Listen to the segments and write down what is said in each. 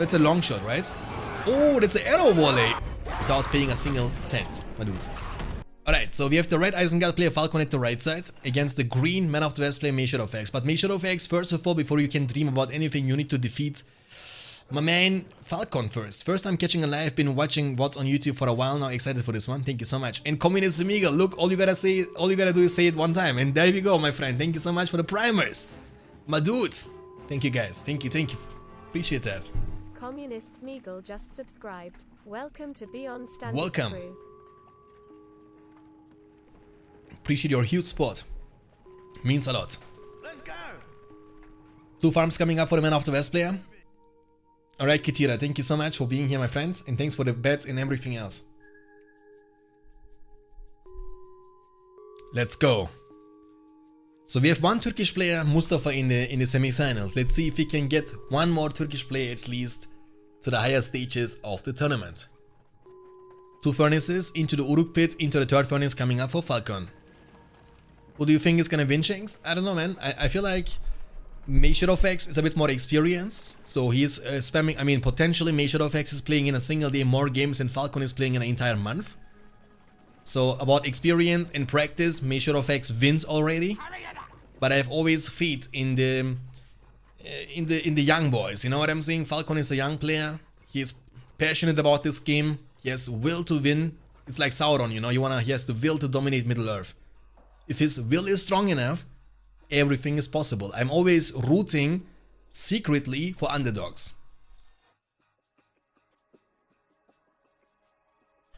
That's a long shot, right? Oh, that's an arrow volley! Without paying a single cent, my dude. Alright, so we have the red Isengard player Falcon at the right side against the green Man of the West player MayShadowFax. But MayShadowFax, first of all, before you can dream about anything, you need to defeat my man Falcon first. First time catching a live, been watching VODs on YouTube for a while now, excited for this one. Thank you so much. And Communist Amiga, look, all you gotta do is say it one time. And there you go, my friend. Thank you so much for the primers. My dude. Thank you guys. Thank you. Appreciate that. Communist Smeagol just subscribed. Welcome to Beyond Standard Welcome. Crew. Appreciate your huge support. Means a lot. Let's go. 2 farms coming up for the Man of the West player. Alright, Kitira, thank you so much for being here, my friends, and thanks for the bets and everything else. Let's go. So we have one Turkish player, Mustafa, in the semi-finals. Let's see if we can get one more Turkish player at least to the higher stages of the tournament. 2 furnaces into the Uruk pit, into the 3rd furnace coming up for Falcon. Who do you think is gonna win, Shanks? I don't know, man. I feel like MayShadowFax is a bit more experienced, so he's spamming. I mean, potentially MayShadowFax is playing in a single day more games than Falcon is playing in an entire month. So about experience and practice, MayShadowFax wins already. But I have always faith in the young boys. You know what I'm saying? Falcon is a young player. He is passionate about this game. He has will to win. It's like Sauron, you know. He has the will to dominate Middle Earth. If his will is strong enough, everything is possible. I'm always rooting secretly for underdogs.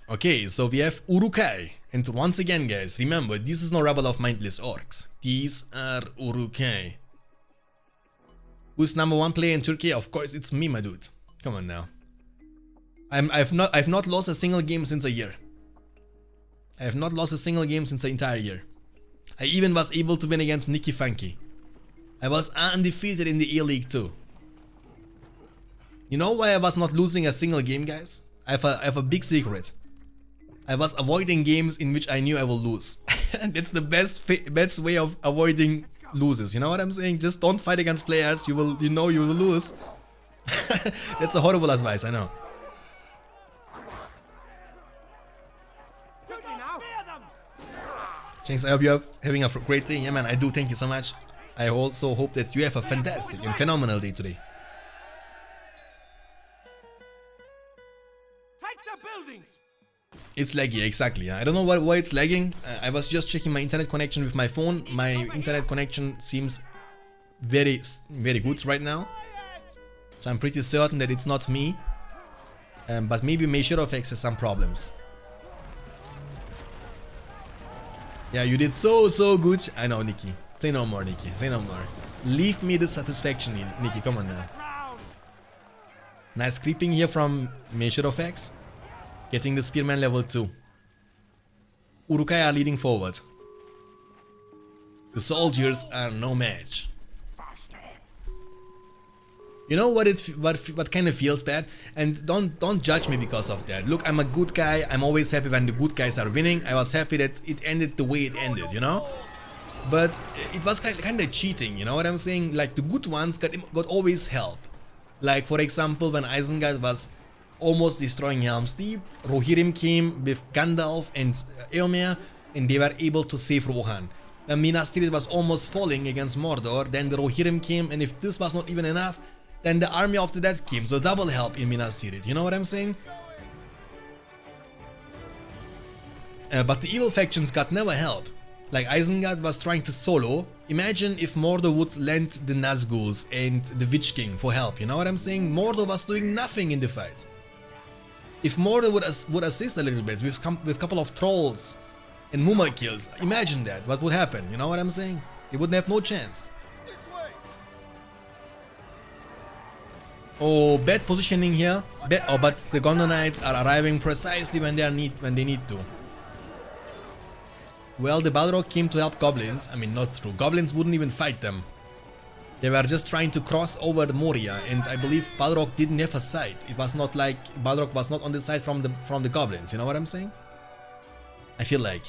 Okay, so we have Urukai. And once again, guys, remember, this is no rabble of mindless orcs. These are Urukai. Who's #1 player in Turkey? Of course, it's me, my dude. Come on now. I've not lost a single game since a year. I have not lost a single game since the entire year. I even was able to win against Nicky Funky. I was undefeated in the A-League too. You know why I was not losing a single game, guys? I have a big secret. I was avoiding games in which I knew I will lose. That's the best way of avoiding losses. You know what I'm saying? Just don't fight against players. You know you will lose. That's a horrible advice, I know. James, I hope you're having a great day. Yeah, man, I do. Thank you so much. I also hope that you have a fantastic and phenomenal day today. Take the buildings. It's laggy, exactly. I don't know why it's lagging. I was just checking my internet connection with my phone. My internet connection seems very good right now. So I'm pretty certain that it's not me. But maybe MayShadowFax has some problems. Yeah, you did so good. I know, Nikki. Say no more, Nikki. Say no more. Leave me the satisfaction, Nikki. Come on now. Nice creeping here from MayShadowFax. Getting the Spearman level 2. Urukai are leading forward. The soldiers are no match. You know what kind of feels bad? And don't judge me because of that. Look, I'm a good guy. I'm always happy when the good guys are winning. I was happy that it ended the way it ended, you know? But it was kind of cheating, you know what I'm saying? Like the good ones got always help. Like for example, when Isengard was almost destroying Helm's Deep, Rohirrim came with Gandalf and Eomer, and they were able to save Rohan. When Minas Tirith was almost falling against Mordor, then the Rohirrim came, and if this was not even enough, then the Army of the Dead came, so double help in Minas Tirith, you know what I'm saying? But the evil factions got never help. Like Isengard was trying to solo. Imagine if Mordor would lend the Nazguls and the Witch King for help, you know what I'm saying? Mordor was doing nothing in the fight. If Mordor would assist a little bit with a couple of trolls and Mumma kills, imagine that, what would happen, you know what I'm saying? They would have no chance. Oh, bad positioning here. But the Gondor Knights are arriving precisely when they need to. Well, the Balrog came to help goblins. I mean, not true. Goblins wouldn't even fight them. They were just trying to cross over the Moria, and I believe Balrog didn't have a side. It was not like Balrog was not on the side from the goblins. You know what I'm saying? I feel like.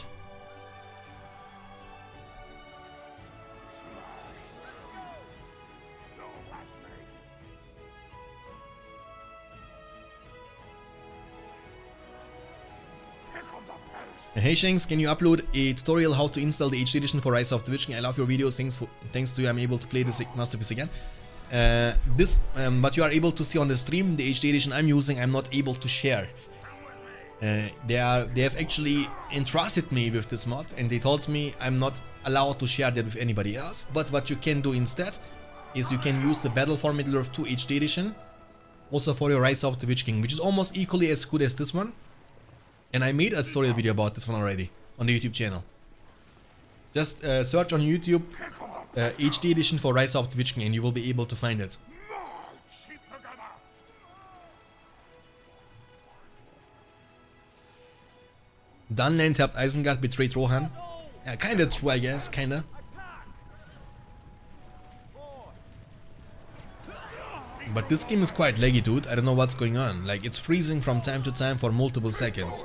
Hey Shanks, can you upload a tutorial how to install the HD edition for Rise of the Witch King? I love your videos. Thanks to you, I'm able to play this masterpiece again. What you are able to see on the stream, the HD edition I'm using, I'm not able to share. They have actually entrusted me with this mod, and they told me I'm not allowed to share that with anybody else. But what you can do instead is you can use the Battle for Middle-earth 2 HD edition also for your Rise of the Witch King, which is almost equally as good as this one. And I made a tutorial video about this one already on the YouTube channel. Just search on YouTube HD edition for Rise of the Witch King and you will be able to find it. Dunland helped Isengard betrayed Rohan. Yeah, kinda true, I guess, kinda. But this game is quite laggy, dude. I don't know what's going on. Like, it's freezing from time to time for multiple seconds.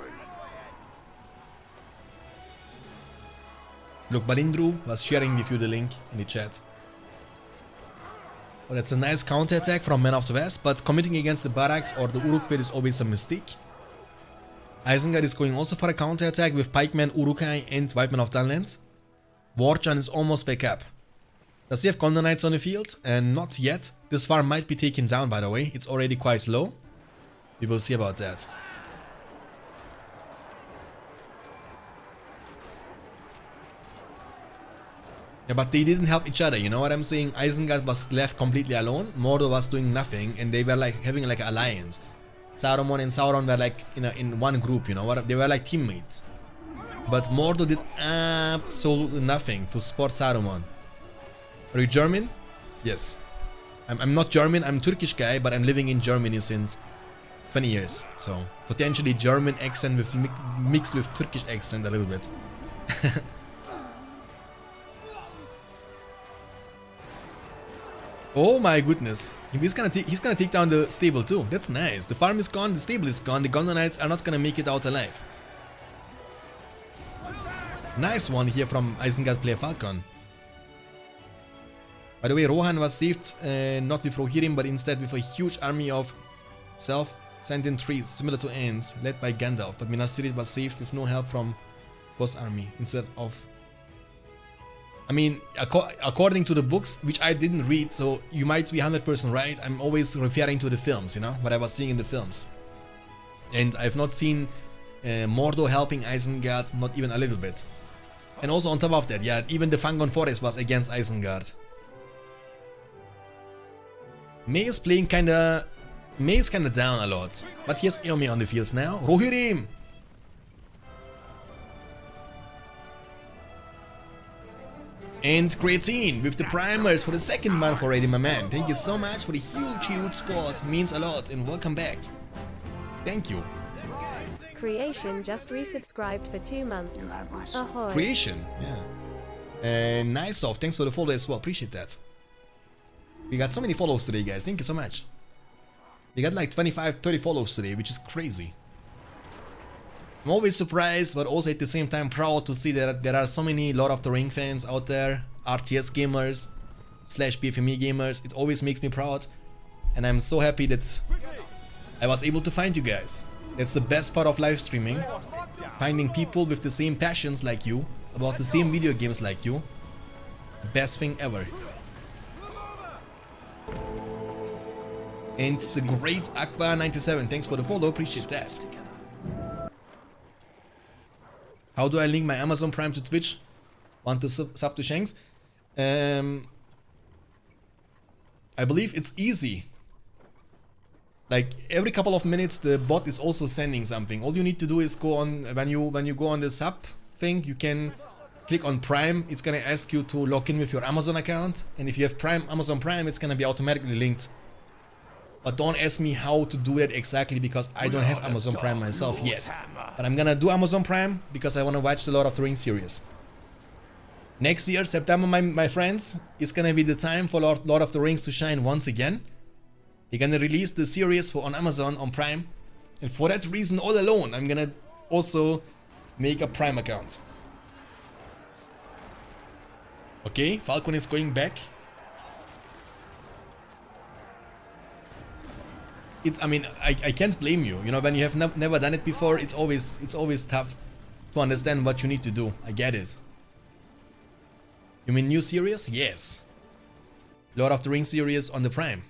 Look, Balindru was sharing with you the link in the chat. Well, that's a nice counterattack from Men of the West, but committing against the barracks or the Uruk pit is always a mistake. Isengard is going also for a counterattack with Pikeman, Urukai and Whiteman of Dunland. Warchan is almost back up. Does he have Condor Knights on the field? Not yet. This farm might be taken down, by the way. It's already quite low. We will see about that. Yeah, but they didn't help each other, you know what I'm saying? Isengard was left completely alone, Mordor was doing nothing, and they were like having like an alliance. Saruman and Sauron were like in one group, you know what? They were like teammates. But Mordor did absolutely nothing to support Saruman. Are you German? Yes. I'm not German, I'm Turkish guy, but I'm living in Germany since 20 years. So, potentially German accent with mixed with Turkish accent a little bit. Oh my goodness. He's gonna take down the stable too. That's nice. The farm is gone, the stable is gone, the Gondor Knights are not gonna make it out alive. Nice one here from Isengard player Falcon. By the way, Rohan was saved not with Rohirrim, but instead with a huge army of self-sentient trees, similar to ants, led by Gandalf. But Minas Tirith was saved with no help from boss army, instead of... I mean, according to the books, which I didn't read, so you might be 100% right, I'm always referring to the films, you know, what I was seeing in the films. And I've not seen Mordor helping Isengard, not even a little bit. And also on top of that, yeah, even the Fangon Forest was against Isengard. May is playing kinda... May is kinda down a lot. But he has Eomer on the fields now. Rohirrim! And Creatine with the primers for the second month already, my man. Thank you so much for the huge support. Means a lot and welcome back. Thank you. Creation just resubscribed for 2 months. Ahoy. Creation, yeah. And nice off. Thanks for the follow as well. Appreciate that. We got so many follows today, guys. Thank you so much. We got like 25-30 follows today, which is crazy. I'm always surprised, but also at the same time proud to see that there are so many Lord of the Ring fans out there, RTS gamers, /BFME gamers. It always makes me proud, and I'm so happy that I was able to find you guys. That's the best part of live streaming, finding people with the same passions like you, about the same video games like you. Best thing ever. And the great Akbar97, thanks for the follow, appreciate that. How do I link my Amazon Prime to Twitch? Want to sub to Shanks? I believe it's easy. Like every couple of minutes the bot is also sending something. All you need to do is go on, when you go on the sub thing, you can click on Prime. It's gonna ask you to log in with your Amazon account, and if you have Amazon Prime, it's gonna be automatically linked. But don't ask me how to do that exactly, because I don't have Amazon Prime myself yet. But I'm gonna do Amazon Prime because I wanna watch the Lord of the Rings series. Next year, September, my friends, is gonna be the time for Lord of the Rings to shine once again. They're gonna release the series on Amazon on Prime. And for that reason all alone, I'm gonna also make a Prime account. Okay, Falcon is going back. I mean, I can't blame you. You know, when you have never done it before, it's always tough to understand what you need to do. I get it. You mean new series? Yes. Lord of the Rings series on the Prime.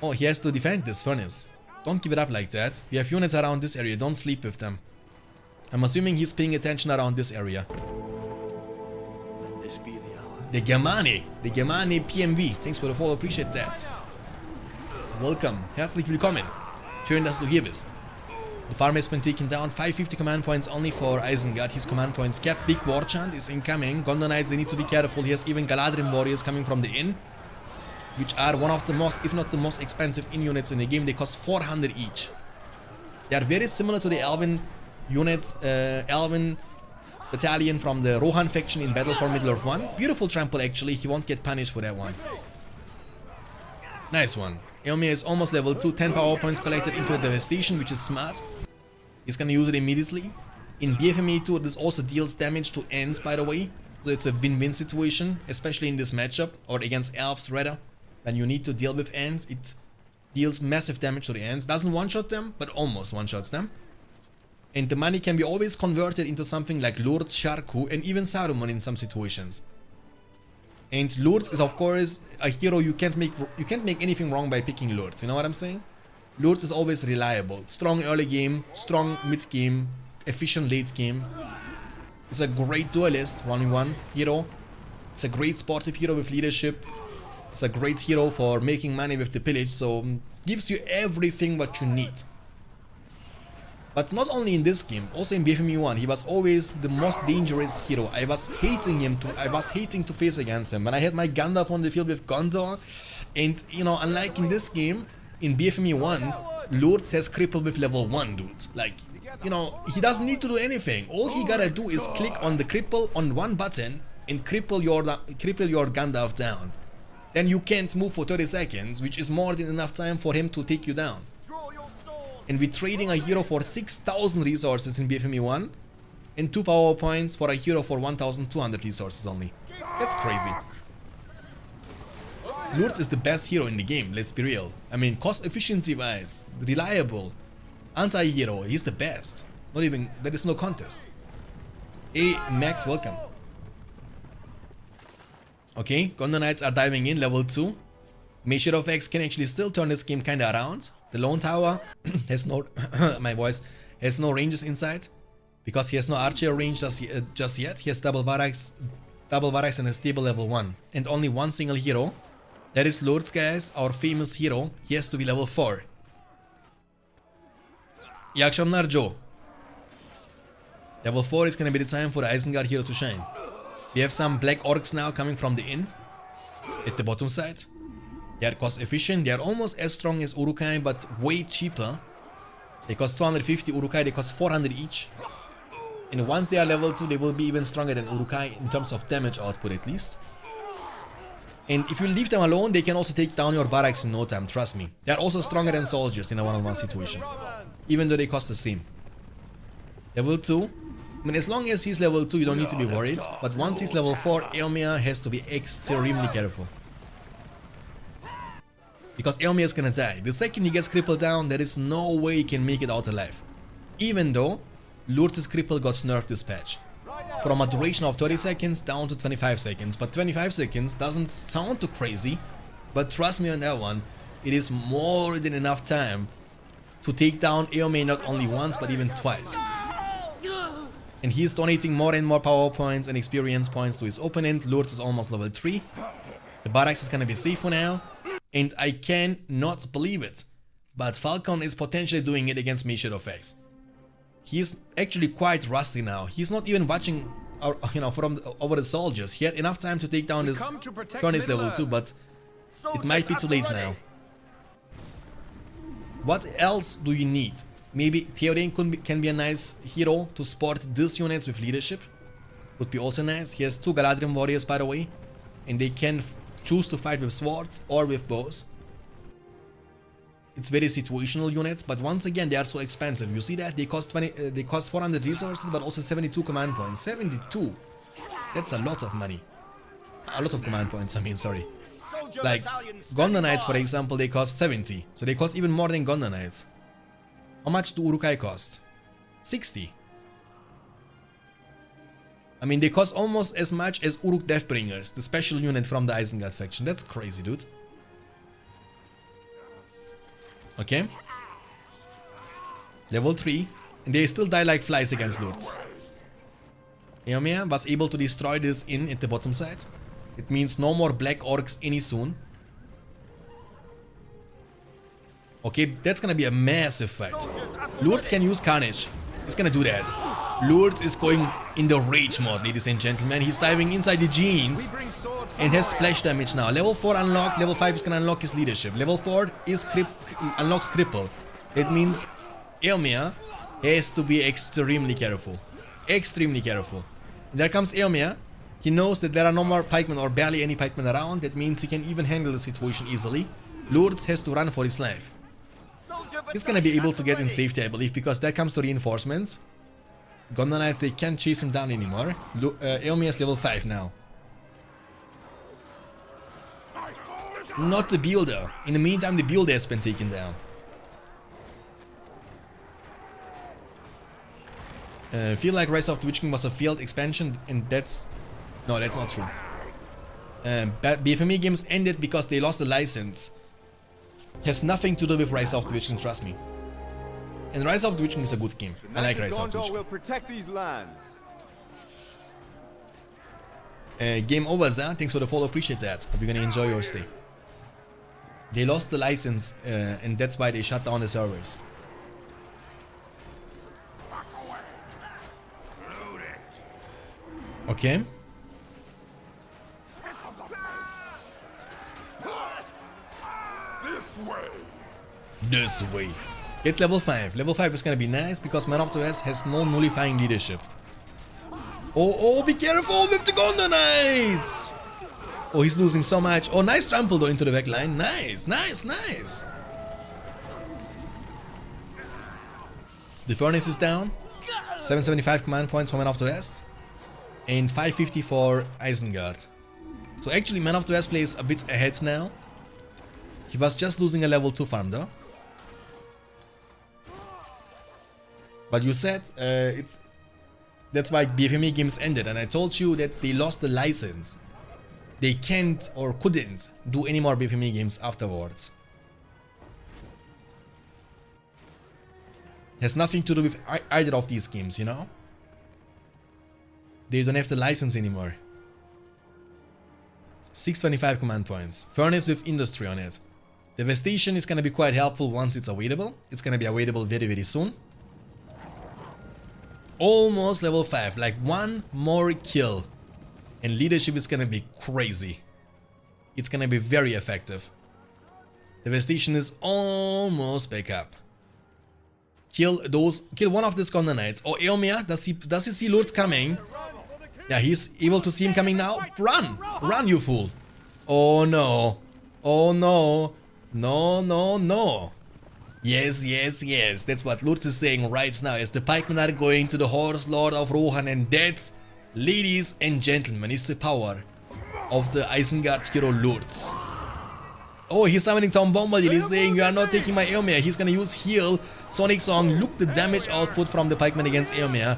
Oh, he has to defend this furnace. Don't give it up like that. We have units around this area, don't sleep with them. I'm assuming he's paying attention around this area. Let this be the hour. The Germane PMV. Thanks for the follow, appreciate that. Welcome, herzlich willkommen. Schön, dass du hier bist. The farm has been taken down, 550 command points only for Isengard. His command points kept. Big war chant is incoming. Gondor Knights, they need to be careful. He has even Galadrim warriors coming from the inn, which are one of the most, if not the most expensive inn units in the game. They cost 400 each. They are very similar to the Elven units, Elven battalion from the Rohan faction in Battle for Middle-earth 1. Beautiful trample actually, he won't get punished for that one. Nice one. Eomer is almost level 2, 10 power points collected into a devastation, which is smart. He's gonna use it immediately. In BFME2 this also deals damage to Ents, by the way. So it's a win-win situation, especially in this matchup, or against Elves rather. When you need to deal with Ents, it deals massive damage to the Ents. Doesn't one-shot them, but almost one-shots them. And the money can be always converted into something like Lourdes, Sharku, and even Saruman in some situations. And Lourdes is of course a hero you can't make anything wrong by picking Lourdes, you know what I'm saying? Lourdes is always reliable. Strong early game, strong mid game, efficient late game. It's a great duelist, 1v1 hero. It's a great sportive hero with leadership. It's a great hero for making money with the pillage, so gives you everything what you need. But not only in this game, also in BFME 1, he was always the most dangerous hero. I was hating to face against him. When I had my Gandalf on the field with Gondor, and you know, unlike in this game, in BFME 1, Lourdes has cripple with level 1, dude. Like, you know, he doesn't need to do anything. All he gotta do is click on the cripple on one button and cripple your Gandalf down. Then you can't move for 30 seconds, which is more than enough time for him to take you down. And we're trading a hero for 6,000 resources in BFME 1 and 2 power points for a hero for 1,200 resources only. That's crazy. Lourdes is the best hero in the game, let's be real. I mean, cost efficiency wise, reliable, anti-hero, he's the best. Not even, there is no contest. Hey, Max, welcome. Okay, Gondor Knights are diving in, level 2. MayShadowFax can actually still turn this game kinda around. The Lone Tower has no, my voice, has no ranges inside. Because he has no archer range just yet. He has double barracks and a stable level 1. And only one single hero. That is Lourdes, guys, our famous hero. He has to be level 4. İyi akşamlar Joe. Level 4 is gonna be the time for the Isengard hero to shine. We have some black orcs now coming from the inn. At the bottom side. They are cost efficient, they are almost as strong as Uruk-hai, but way cheaper. They cost 250 Uruk-hai, they cost 400 each. And once they are level 2, they will be even stronger than Uruk-hai in terms of damage output at least. And if you leave them alone, they can also take down your barracks in no time, trust me. They are also stronger than soldiers in a one-on-one situation. Even though they cost the same. Level 2. I mean, as long as he's level 2, you don't need to be worried. But once he's level 4, Eomer has to be extremely careful. Because Eomer is gonna die. The second he gets crippled down, there is no way he can make it out alive. Even though Lourdes' cripple got nerfed this patch. From a duration of 30 seconds down to 25 seconds. But 25 seconds doesn't sound too crazy. But trust me on that one, it is more than enough time to take down Eomer not only once but even twice. And he's donating more and more power points and experience points to his opponent. Lourdes is almost level 3. The barracks is gonna be safe for now. And I cannot believe it, but Falcon is potentially doing it against MayShadowFax. He's actually quite rusty now. He's not even watching, from over the soldiers. He had enough time to take down this furnace level 2, but it might be too late now. What else do you need? Maybe Theoden can be a nice hero to support these units with leadership. Would be also nice. He has 2 Galadrim warriors, by the way, and they can choose to fight with swords or with bows. It's very situational units, but once again they are so expensive. You see that they cost 400 resources, but also 72 command points. 72. That's a lot of money. A lot of command points. I mean, sorry. Like Gondor Knights, for example, they cost 70, so they cost even more than Gondor Knights. How much do Uruk-hai cost? 60. I mean, they cost almost as much as Uruk Deathbringers, the special unit from the Isengard faction. That's crazy, dude. Okay. Level 3. And they still die like flies against Lords. Eomer was able to destroy this inn at the bottom side. It means no more black orcs any soon. Okay, that's gonna be a massive fight. Lourdes can use Carnage. He's gonna do that. Lourdes is going in the rage mode, ladies and gentlemen. He's diving inside the jeans and has splash damage now. Level 4 unlocked. Level 5 is gonna unlock his leadership. Level 4 is unlocks cripple. That means Eomer has to be extremely careful. Extremely careful. And there comes Eomer. He knows that there are no more pikemen or barely any pikemen around. That means he can even handle the situation easily. Lourdes has to run for his life. He's gonna be able to get in safety, I believe, because there comes the reinforcements. Gondor Knights, they can't chase him down anymore. Eomer is level 5 now. Not the builder. In the meantime, the builder has been taken down. Feel like Rise of the Witch King was a failed expansion, and that's... No, that's not true. BFME games ended because they lost the license. Has nothing to do with Rise of the Witch King, trust me. And Rise of the Witch King is a good game. I like Rise of the Witch King. Will protect these lands. Game over, Za. Thanks for the follow, appreciate that. Hope you're gonna enjoy your stay. They lost the license, and that's why they shut down the servers. Okay. This way. Get level 5. Level 5 is gonna be nice because Man of the West has no nullifying leadership. Oh, be careful with the Gondor Knights! Oh, he's losing so much. Oh, nice trample though into the back line. Nice. The Furnace is down. 775 command points for Man of the West. And 550 for Isengard. So actually Man of the West plays a bit ahead now. He was just losing a level 2 farm though. But you said that's why BFME games ended, and I told you that they lost the license. They can't or couldn't do any more BFME games afterwards. Has nothing to do with either of these games, you know? They don't have the license anymore. 625 command points. Furnace with industry on it. Devastation is gonna be quite helpful once it's available. It's gonna be available very, very soon. Almost level 5, like one more kill. And leadership is gonna be crazy. It's gonna be very effective. Devastation is almost back up. Kill one of these Gondor Knights. Oh, Eomer, does he see Lourdes coming? Yeah, he's able to see him coming now. Run! Run, you fool! Oh no. Oh no. No. Yes. That's what Lourdes is saying right now as the pikemen are going to the Horse Lord of Rohan, and that, ladies and gentlemen, is the power of the Isengard hero Lourdes. Oh, he's summoning Tom Bombadil. He's saying, you are not taking my Eomer. He's gonna use heal. Sonic Song. Look the damage output from the pikemen against Eomer.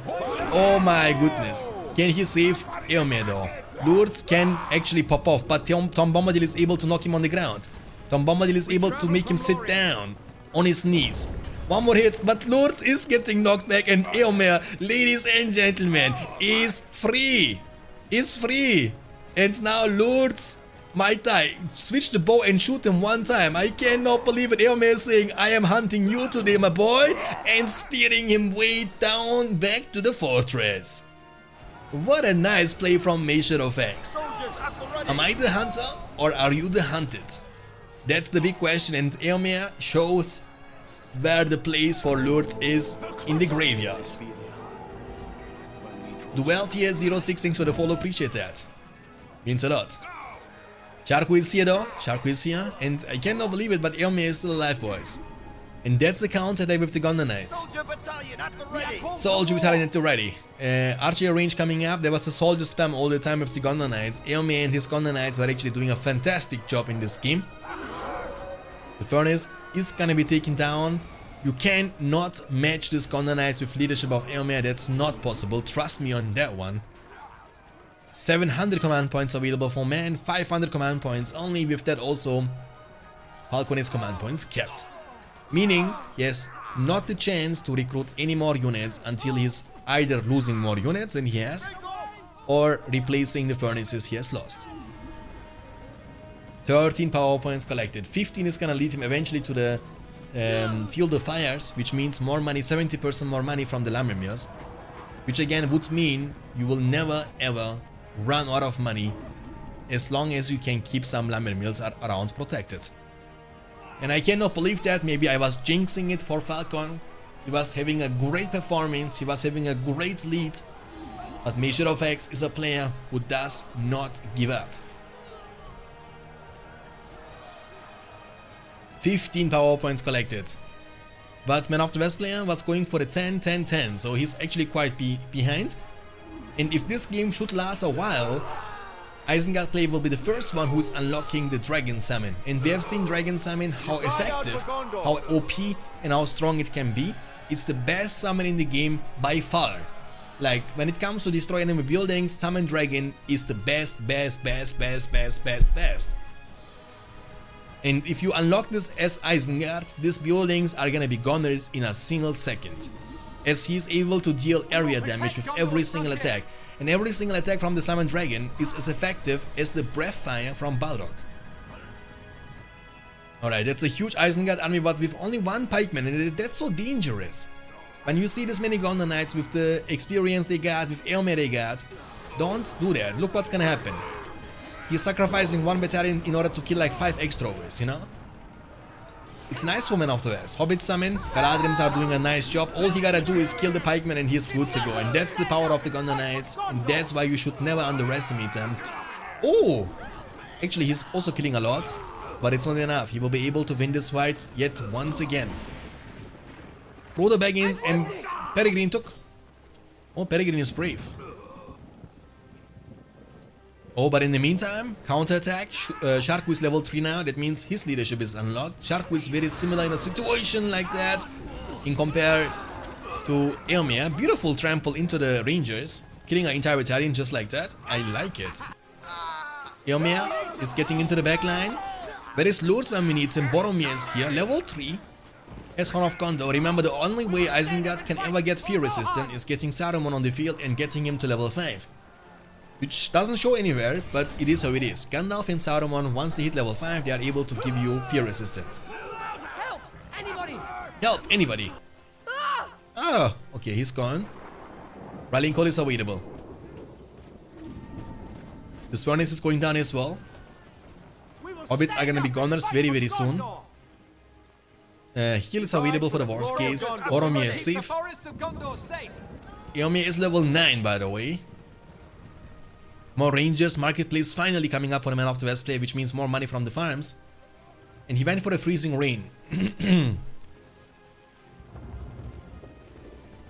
Oh my goodness. Can he save Eomer though? Lourdes can actually pop off, but Tom Bombadil is able to knock him on the ground. Tom Bombadil is able to make him sit down on his knees. One more hit, but Lourdes is getting knocked back, and Eomer, ladies and gentlemen, is free. And now Lourdes might die. Switch the bow and shoot him one time. I cannot believe it. Eomer is saying, I am hunting you today, my boy, and spearing him way down back to the fortress. What a nice play from MayShadowFax. Am I the hunter or are you the hunted? That's the big question, and Eomer shows where the place for Lourdes is in the graveyard. Duel TS06, thanks for the follow, appreciate that. Means a lot. Charco is here though, and I cannot believe it, but Eomer is still alive, boys. And that's the counter there with the Gondor Knights. Soldier Battalion at the ready. Archer range coming up. There was a soldier spam all the time with the Gondor Knights. Eomer and his Gondor Knights were actually doing a fantastic job in this game. The Furnace is gonna be taken down. You cannot match this Gondor Knights with leadership of Eomer. That's not possible. Trust me on that one. 700 command points available for man, 500 command points only. With that also, Falcon has command points kept. Meaning, he has not the chance to recruit any more units until he's either losing more units than he has, or replacing the furnaces he has lost. 13 power points collected. 15 is gonna lead him eventually to the field of fires, which means more money, 70% more money from the lumber mills, which again would mean you will never ever run out of money as long as you can keep some lumber mills around protected. And I cannot believe that. Maybe I was jinxing it for Falcon. He was having a great performance, he was having a great lead, but MayShadowFax is a player who does not give up. 15 power points collected. But Man of the West player was going for the 10-10-10, so he's actually quite behind. And if this game should last a while, Isengard player will be the first one who's unlocking the Dragon Summon. And we have seen Dragon Summon, how effective, how OP and how strong it can be. It's the best summon in the game by far. Like, when it comes to destroy enemy buildings, Summon Dragon is the best. And if you unlock this as Isengard, these buildings are gonna be gunners in a single second, as he's able to deal area damage with every single attack. And every single attack from the Summon Dragon is as effective as the Breath Fire from Balrog. Alright, that's a huge Isengard army, but with only one pikeman, and that's so dangerous. When you see this many Gondor Knights with the experience they got, with Eomer they got, don't do that. Look what's gonna happen. He's sacrificing one battalion in order to kill like 5 extrovers, you know? It's nice for Man of the West. Hobbit summon, Galadriels are doing a nice job. All he gotta do is kill the pikemen and he's good to go. And that's the power of the Gondor Knights, and that's why you should never underestimate them. Oh! Actually, he's also killing a lot, but it's not enough. He will be able to win this fight yet once again. Frodo Baggins and Peregrine took. Oh, Peregrine is brave. Oh, but in the meantime, counterattack. Sharku is level 3 now. That means his leadership is unlocked. Sharku is very similar in a situation like that in compare to Eomer. Beautiful trample into the Rangers, killing an entire battalion just like that. I like it. Eomer is getting into the backline. Where is Lords when we need him? Boromir is here, level 3. As Horn of Gondor. Remember, the only way Isengard can ever get fear resistant is getting Saruman on the field and getting him to level 5. Which doesn't show anywhere, but it is how it is. Gandalf and Saruman, once they hit level 5, they are able to give you fear resistant. Help! Anybody! Help! Anybody! Oh, okay, he's gone. Rallying call is available. This furnace is going down as well. Hobbits are gonna be gunners very, very soon. Heal is available for the worst case. Boromir is safe. Eomer is level 9, by the way. More Rangers, Marketplace finally coming up for the Man of the West player, which means more money from the farms. And he went for a Freezing Rain.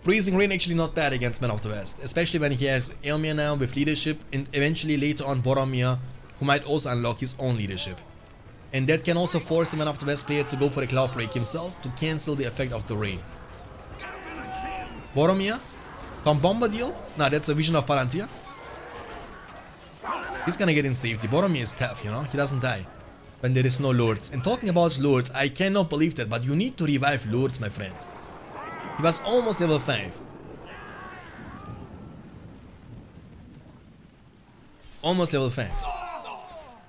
Freezing Rain actually not bad against Man of the West, especially when he has Eomer now with leadership, and eventually later on Boromir, who might also unlock his own leadership. And that can also force the Man of the West player to go for the Cloud Break himself to cancel the effect of the rain. Boromir? From Bombadil? Nah, that's a Vision of Palantir. He's gonna get in safety. Boromir is tough, you know, he doesn't die when there is no Lords. And talking about Lords, I cannot believe that, but you need to revive Lords, my friend. He was almost level 5. Almost level 5.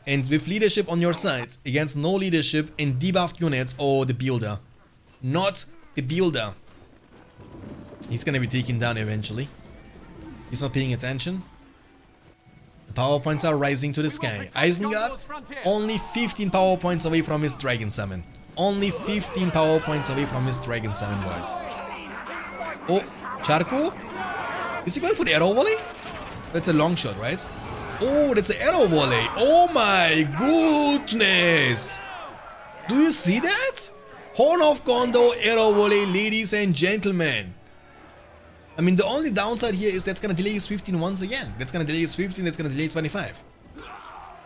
And with leadership on your side, against no leadership and debuffed units, oh, the builder. Not the builder. He's gonna be taken down eventually. He's not paying attention. Power points are rising to the sky. Isengard, only 15 power points away from his Dragon Summon. Only 15 power points away from his Dragon Summon, boys. Oh, Sharku? Is he going for the arrow volley? That's a long shot, right? Oh, that's an arrow volley. Oh my goodness. Do you see that? Horn of Gondor arrow volley, ladies and gentlemen. I mean, the only downside here is that's gonna delay his 15 once again. That's gonna delay his 15, that's gonna delay 25.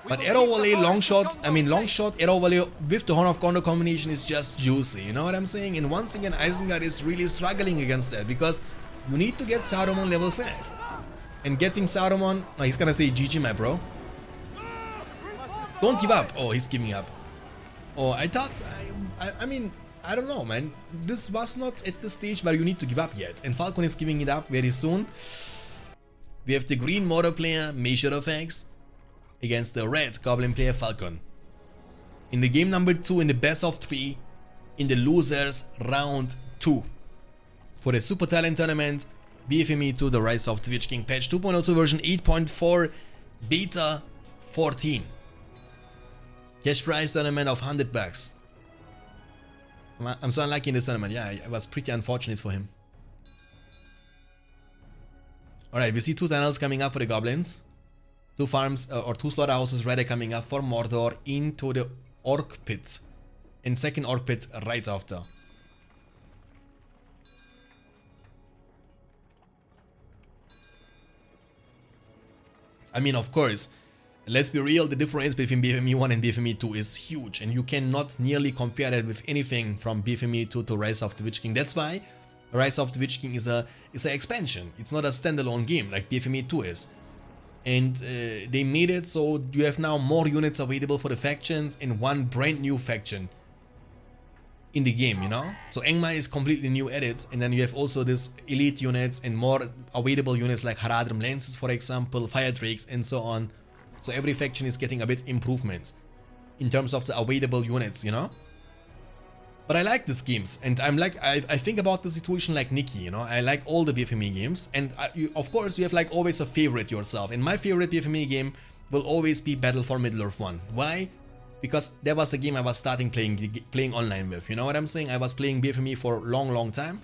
But arrow volley, long shot, arrow volley with the Horn of Gondor combination is just juicy, you know what I'm saying? And once again, Isengard is really struggling against that, because you need to get Saruman level 5. and getting Saruman. No, he's gonna say GG, my bro. Don't give up. Oh, he's giving up. Oh, I thought, I mean, I don't know, man. This was not at the stage where you need to give up yet. And Falcon is giving it up very soon. We have the green mortar player, MayShadowFax, against the red goblin player, Falcon. In the game number 2 in the best of 3, in the losers round 2. For the Supertalent tournament, BFME2, the Rise of the Witch King patch 2.02 version 8.4 beta 14. Cash prize tournament of $100. I'm so unlucky in this tournament. Yeah, it was pretty unfortunate for him. Alright, we see 2 tunnels coming up for the goblins. 2 farms or 2 slaughterhouses rather coming up for Mordor into the orc pit. And second orc pit right after. I mean, of course, let's be real, the difference between BFME1 and BFME2 is huge, and you cannot nearly compare that with anything from BFME2 to Rise of the Witch King. That's why Rise of the Witch King is an expansion. It's not a standalone game like BFME2 is. And they made it so you have now more units available for the factions in one brand new faction in the game, you know? So Engma is completely new edits, and then you have also this elite units and more available units like Haradrim Lances, for example, Fire Drakes, and so on. So every faction is getting a bit improvement in terms of the available units, you know? But I like these games, and I'm like, I think about the situation like Nikki, you know? I like all the BFME games, and of course you have like always a favorite yourself, and my favorite BFME game will always be Battle for Middle-earth 1. Why? Because that was the game I was starting playing online with, you know what I'm saying? I was playing BFME for a long time.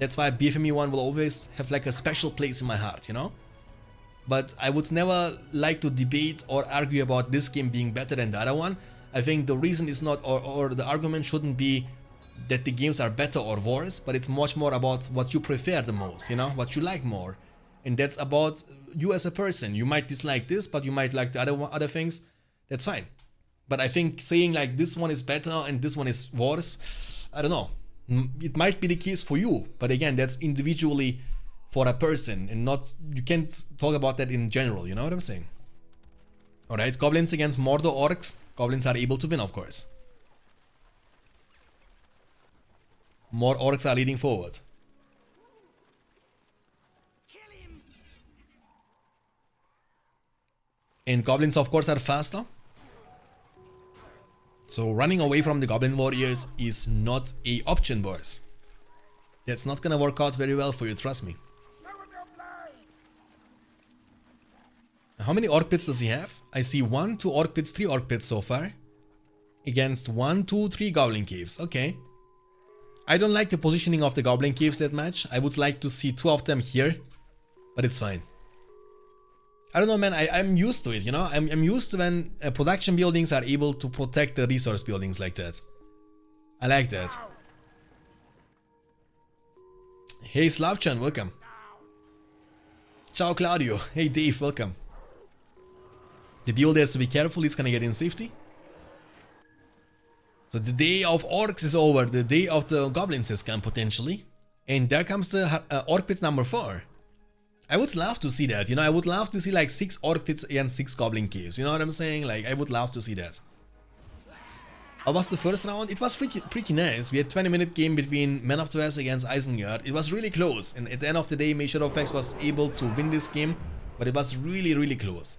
That's why BFME 1 will always have like a special place in my heart, you know? But I would never like to debate or argue about this game being better than the other one. I think the reason is not, or the argument shouldn't be that the games are better or worse, but it's much more about what you prefer the most, you know? What you like more. And that's about you as a person. You might dislike this, but you might like the other things. That's fine. But I think saying like this one is better and this one is worse, I don't know. It might be the case for you, but again, that's individually for a person and not, you can't talk about that in general, you know what I'm saying? Alright, goblins against Mordor orcs. Goblins are able to win, of course. More orcs are leading forward. And goblins, of course, are faster. So running away from the goblin warriors is not an option, boys. That's not gonna work out very well for you, trust me. How many orc pits does he have? I see 1, 2 orc pits, 3 orc pits so far. Against 1, 2, 3 goblin caves, okay. I don't like the positioning of the goblin caves that much. I would like to see 2 of them here, but it's fine. I don't know, man, I'm used to it, you know? I'm used to when production buildings are able to protect the resource buildings like that. I like that. Hey Slavchan, welcome. Ciao Claudio. Hey Dave, welcome. The builder has to be careful, he's gonna get in safety. So the day of orcs is over, the day of the goblins has come potentially. And there comes the orc pit number 4. I would love to see that, you know, I would love to see like 6 orc pits against 6 goblin caves, you know what I'm saying? Like, I would love to see that. How was the first round? It was pretty nice. We had 20-minute game between Men of the West against Isengard. It was really close, and at the end of the day, MayShadowFax was able to win this game, but it was really close.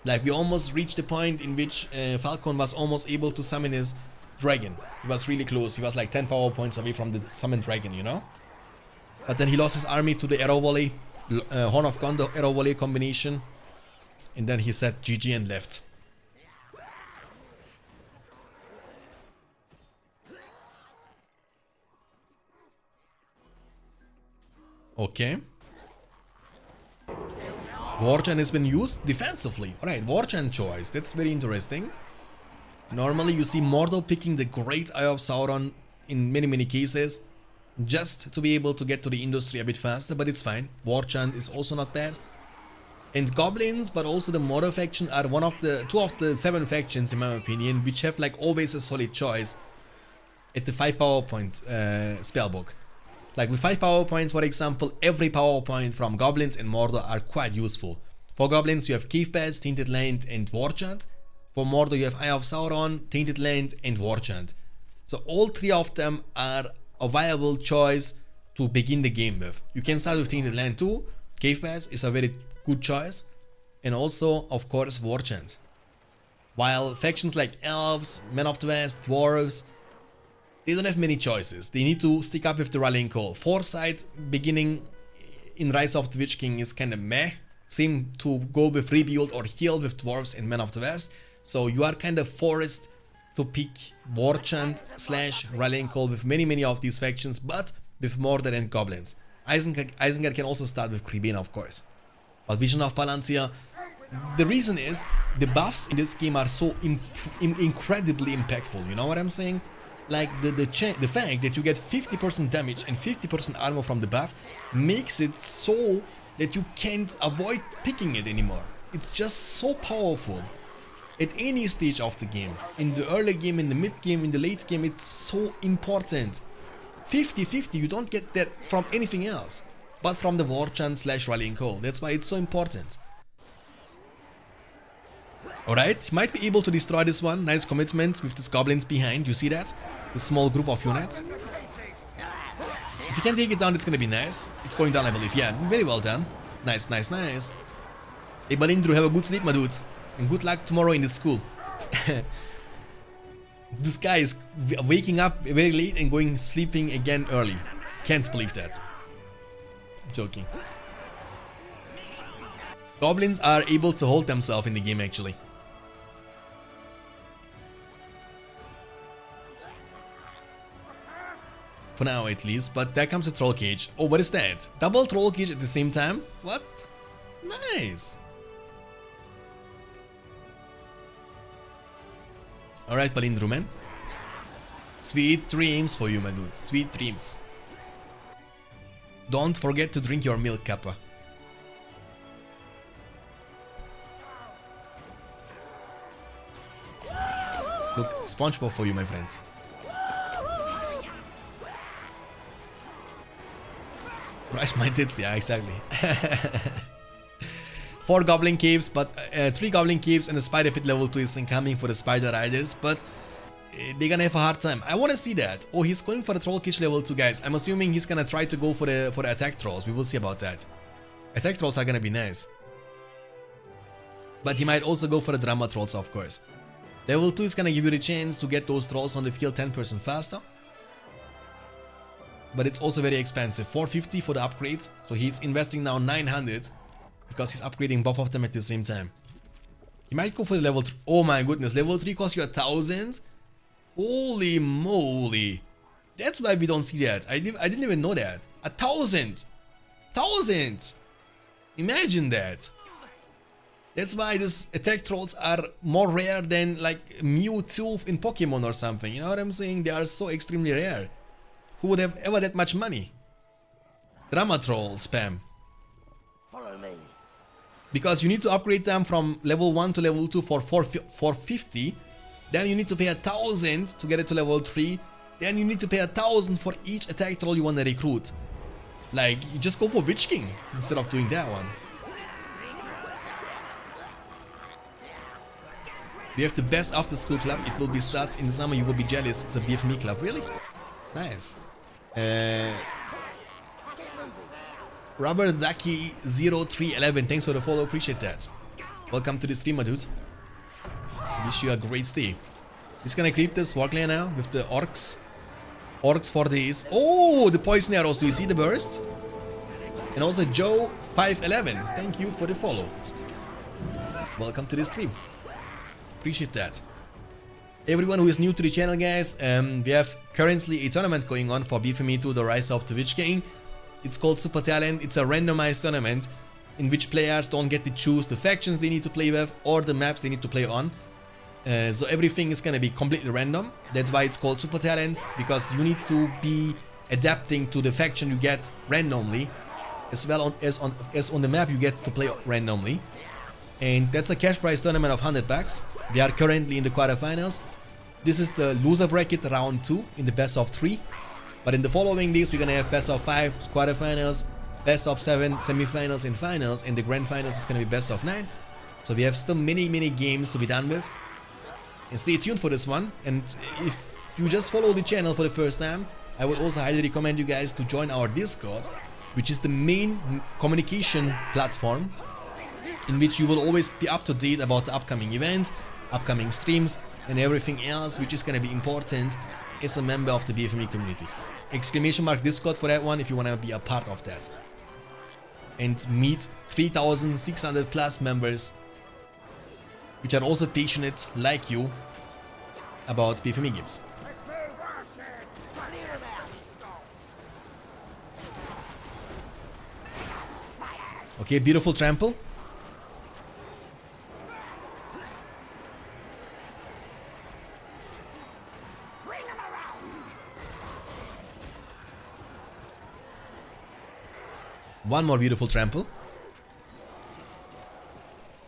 Like, we almost reached the point in which Falcon was almost able to summon his dragon. It was really close. He was like 10 power points away from the summoned dragon, you know? But then he lost his army to the arrow volley. Horn of Gondor arrow volley combination, and then he said GG and left. Okay. Wargen has been used defensively. Alright, Wargen choice. That's very interesting. Normally you see Mordor picking the Great Eye of Sauron in many cases, just to be able to get to the industry a bit faster, but it's fine. Warchant is also not bad. And goblins, but also the Mordor faction are two of the 7 factions in my opinion, which have like always a solid choice at the 5 power point spellbook. Like with 5 power points, for example, every power point from Goblins and Mordor are quite useful. For Goblins, you have Cave Pass, Tainted Land, and War Chant. For Mordor, you have Eye of Sauron, Tainted Land, and War Chant. So all 3 of them are a viable choice to begin the game with. You can start with Tainted Land too. Cave Pass is a very good choice. And also, of course, War Chant. While factions like Elves, Men of the West, Dwarves, they don't have many choices. They need to stick up with the Rallying Call. Foresight beginning in Rise of the Witch King is kinda meh. Same to go with Rebuild or Heal with Dwarves and Men of the West. So you are kinda forced to pick War Chant / Rallying Call with many of these factions, but with Mordor and Goblins. Isengard can also start with Creebane, of course. But Vision of Palantir, the reason is the buffs in this game are so incredibly impactful. You know what I'm saying? Like the fact that you get 50% damage and 50% armor from the buff makes it so that you can't avoid picking it anymore. It's just so powerful. At any stage of the game, in the early game, in the mid game, in the late game, it's so important. 50-50, you don't get that from anything else, but from the War Chant / Rallying Call. That's why it's so important. Alright, you might be able to destroy this one. Nice commitment with these Goblins behind, you see that? A small group of units. If you can take it down, it's gonna be nice. It's going down, I believe. Yeah, very well done. Nice. Hey Balindru, have a good sleep, my dude. And good luck tomorrow in the school. This guy is waking up very late and going sleeping again early. Can't believe that. I'm joking. Goblins are able to hold themselves in the game actually. For now at least, but there comes a Troll Cage. Oh, what is that? Double Troll Cage at the same time? What? Nice! Alright, Palindru, man. Sweet dreams for you, my dude. Sweet dreams. Don't forget to drink your milk, Kappa. Look, SpongeBob for you, my friend. Brush my tits, yeah, exactly. 4 Goblin Caves, but 3 Goblin Caves and a Spider Pit level 2 is incoming for the Spider Riders, but they're gonna have a hard time. I wanna see that. Oh, he's going for the Troll Cage level 2, guys. I'm assuming he's gonna try to go for the Attack Trolls. We will see about that. Attack Trolls are gonna be nice. But he might also go for the Drama Trolls, of course. Level 2 is gonna give you the chance to get those trolls on the field 10% faster. But it's also very expensive. 450 for the upgrades. So he's investing now 900 because he's upgrading both of them at the same time. He might go for the level 3. Oh my goodness, level 3 costs you 1,000? Holy moly. That's why we don't see that. I didn't even know that. 1,000! 1,000! Imagine that. That's why these attack trolls are more rare than like Mewtwo in Pokemon or something. You know what I'm saying? They are so extremely rare. Who would have ever that much money? Drama Troll spam. Follow me. Because you need to upgrade them from level 1 to level 2 for 450. Then you need to pay 1,000 to get it to level 3. Then you need to pay 1,000 for each attack troll you want to recruit. Like, you just go for Witch King instead of doing that one. We have the best after school club. It will be start in the summer. You will be jealous. It's a BFME club. Really? Nice. Robert Zaki 0311, thanks for the follow, appreciate that. Welcome to the stream, my dude. Wish you a great stay. He's gonna creep this Warclay now with the orcs. Orcs for days. Oh, the poison arrows, do you see the burst? And also Joe 511, thank you for the follow. Welcome to the stream. Appreciate that. Everyone who is new to the channel, guys, we have currently a tournament going on for BFME2, the Rise of the Witch King. It's called Supertalent. It's a randomized tournament in which players don't get to choose the factions they need to play with or the maps they need to play on. So everything is gonna be completely random. That's why it's called Supertalent, because you need to be adapting to the faction you get randomly, as well as on the map you get to play randomly. And that's a cash prize tournament of $100. We are currently in the quarterfinals. This is the loser bracket round 2 in the best of 3. But in the following days, we're gonna have best of 5 quarterfinals, best of 7 semifinals and finals, and the grand finals is gonna be best of 9. So we have still many games to be done with. And stay tuned for this one. And if you just follow the channel for the first time, I would also highly recommend you guys to join our Discord, which is the main communication platform in which you will always be up to date about the upcoming events, upcoming streams, and everything else which is gonna be important as a member of the BFME community. ! Discord for that one if you wanna be a part of that. And meet 3,600 plus members which are also passionate like you about BFME games. Okay, beautiful trample. One more beautiful trample.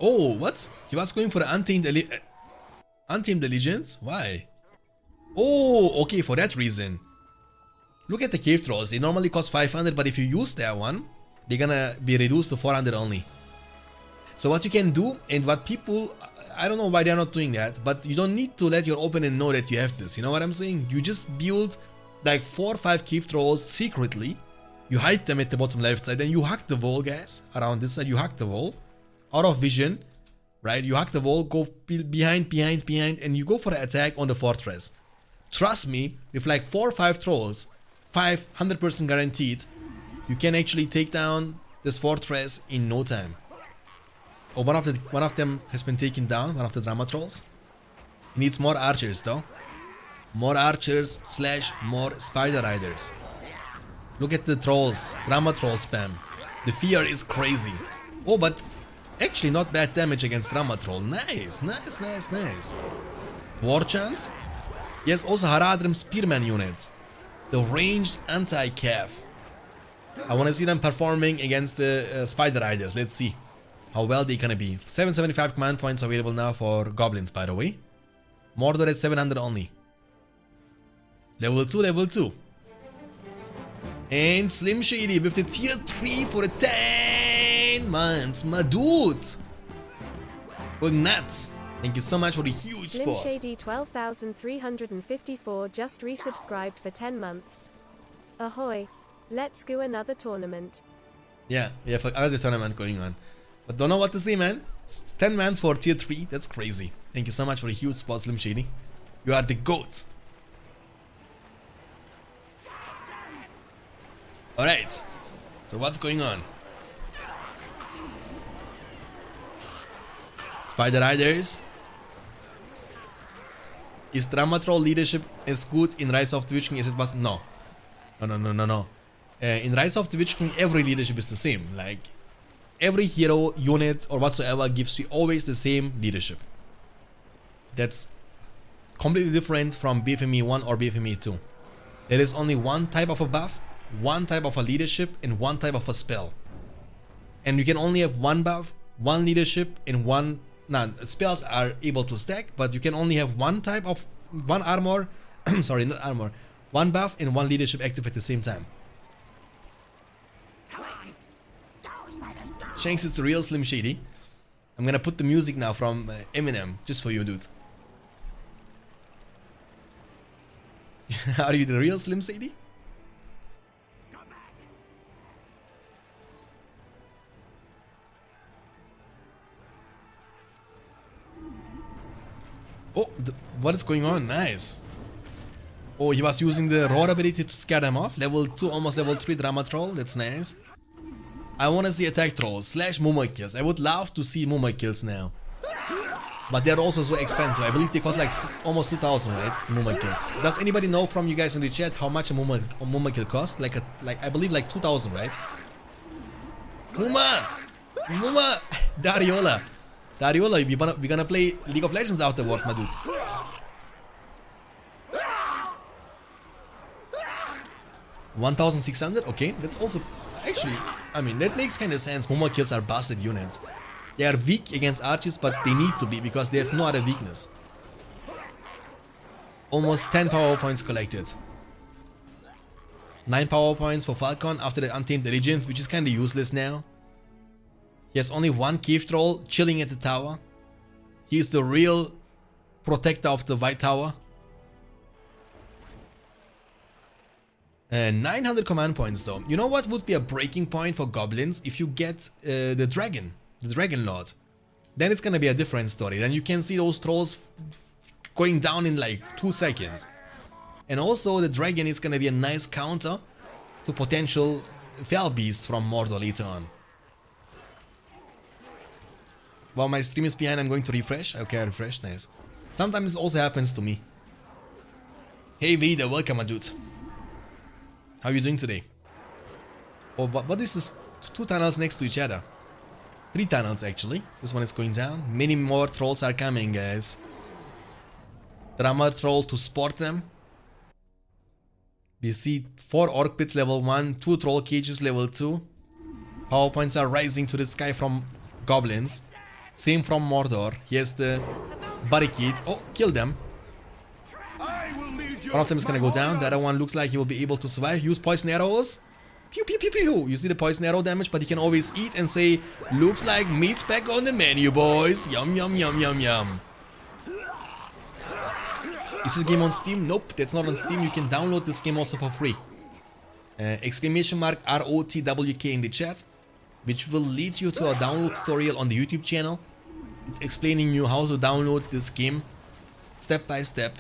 Oh, what? He was going for the Untamed Allegiance? Why? Oh, okay, for that reason. Look at the cave trolls. They normally cost 500, but if you use that one, they're gonna be reduced to 400 only. So what you can do, and what people, I don't know why they're not doing that, but you don't need to let your opponent know that you have this. You know what I'm saying? You just build like 4 or 5 cave trolls secretly. You hide them at the bottom left side, then you hack the wall, guys. Around this side, you hack the wall. Out of vision, right? You hack the wall, go behind, and you go for the attack on the fortress. Trust me, with like 4 or 5 trolls, 100% guaranteed, you can actually take down this fortress in no time. Oh, one of them has been taken down, one of the drama trolls. He needs more archers though. More archers / more spider riders. Look at the trolls, drama troll spam. The fear is crazy. Oh, but actually not bad damage against drama troll. Nice. War chant? Yes, also Haradrim spearman units. The ranged anti-cav. I want to see them performing against the spider riders. Let's see how well they're gonna be. 775 command points available now for goblins, by the way. Mordor at 700 only. Level 2. And Slim Shady with the tier 3 for the 10 months. My dude! Going nuts. Thank you so much for the huge Slim support. Shady 12,354 just resubscribed for 10 months. Ahoy. Let's go another tournament. Yeah, we have another tournament going on. But don't know what to say, man. It's 10 mans for tier 3. That's crazy. Thank you so much for the huge support, Slim Shady. You are the GOAT. Alright. So what's going on? Spider Riders. Is Drama Troll leadership as good in Rise of the Witch King as it was? No. No. In Rise of the Witch King, every leadership is the same. Like, every hero, unit, or whatsoever gives you always the same leadership. That's completely different from BFME 1 or BFME 2. There is only one type of a buff, one type of a leadership, and one type of a spell. And you can only have one buff, one leadership, and one... None. Spells are able to stack, but you can only have one type of... one armor... sorry, not armor. One buff and one leadership active at the same time. Shanks is the real Slim Shady. I'm gonna put the music now from Eminem, just for you, dude. Are you the real Slim Shady? Oh, what is going on? Nice. Oh, he was using the roar ability to scare them off. Level 2, almost level 3 drama troll. That's nice. I want to see attack trolls / Mumma kills. I would love to see Mumma kills now. But they're also so expensive. I believe they cost like almost 2,000, right? The Mumma kills. Does anybody know from you guys in the chat how much a Mumma kill costs? Like I believe like 2,000, right? Mumma! Dariola, we're gonna play League of Legends afterwards, my dude. $1,600? Okay, that's also... Actually, I mean, that makes kind of sense. Mumma kills are busted units. They are weak against archers, but they need to be because they have no other weakness. Almost 10 power points collected. 9 power points for Falcon after the Untamed Allegiance, which is kinda useless now. He has only 1 cave troll chilling at the tower. He's the real protector of the White Tower. 900 command points though. You know what would be a breaking point for goblins? If you get the Dragon Lord. Then it's gonna be a different story. Then you can see those trolls going down in like 2 seconds. And also the dragon is gonna be a nice counter to potential fell beasts from Mordor later on. While my stream is behind, I'm going to refresh. Okay, I refreshed, nice. Sometimes it also happens to me. Hey Vida, welcome my dude. How are you doing today? Oh, what is this? 2 tunnels next to each other. 3 tunnels actually. This one is going down. Many more trolls are coming, guys. Drummer troll to sport them. We see 4 orc pits level 1, 2 troll cages level 2. Power points are rising to the sky from goblins. Same from Mordor. Here's the barricade. Oh, kill them. One of them is gonna go down. The other one looks like he will be able to survive. Use poison arrows. Pew pew pew pew. You see the poison arrow damage, but he can always eat and say, looks like meat's back on the menu, boys. Yum yum yum yum yum. Is this game on Steam? Nope, that's not on Steam. You can download this game also for free. Exclamation mark RotWK in the chat, which will lead you to a download tutorial on the YouTube channel. It's explaining you how to download this game step by step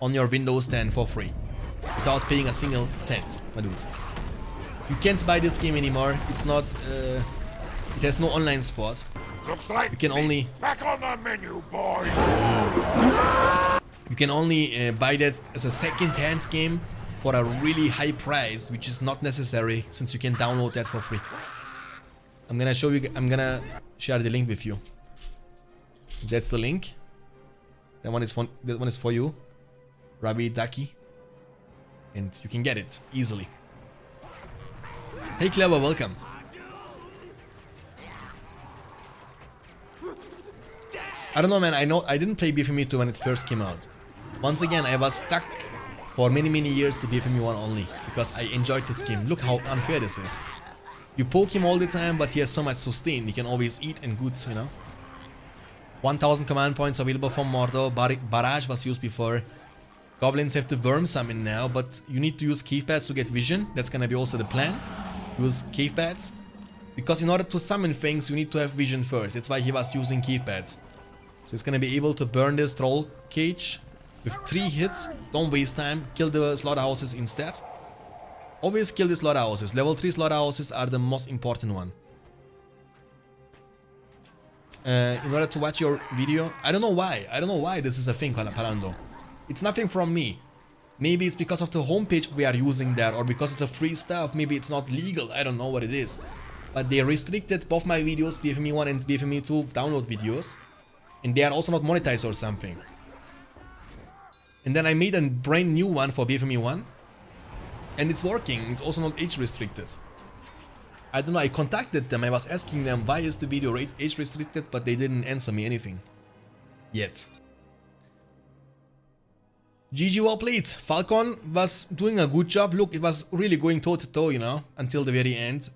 on your Windows 10 for free without paying a single cent, my dude. You can't buy this game anymore. It's not. It has no online support. Looks like you can only back on the menu, boys. You can only buy that as a second-hand game for a really high price, which is not necessary since you can download that for free. I'm gonna show you. I'm gonna share the link with you. That's the link. That one is for you, Rabi Daki, and you can get it easily. Hey, Clever, welcome. I don't know, man. I didn't play BFME2 when it first came out. Once again, I was stuck for many years to BFME1 only because I enjoyed this game. Look how unfair this is. You poke him all the time, but he has so much sustain. He can always eat and good, you know. 1000 command points available from Mordor. Barrage was used before. Goblins have the worm summon now, but you need to use cave pads to get vision. That's gonna be also the plan. Use cave pads. Because in order to summon things, you need to have vision first. That's why he was using cave pads. So he's gonna be able to burn this troll cage with 3 hits. Don't waste time. Kill the slaughterhouses instead. Always kill the slaughterhouses. Level 3 slaughterhouses are the most important one. In order to watch your video, I don't know why. I don't know why this is a thing, Palando. It's nothing from me. Maybe it's because of the homepage we are using there, or because it's a free stuff. Maybe it's not legal. I don't know what it is. But they restricted both my videos, BFME1 and BFME2 download videos. And they are also not monetized or something. And then I made a brand new one for BFME1. And it's working. It's also not age restricted. I don't know, I contacted them. I was asking them why is the video age restricted, but they didn't answer me anything. Yet. GG, well played. Falcon was doing a good job. Look, it was really going toe to toe, you know, until the very end.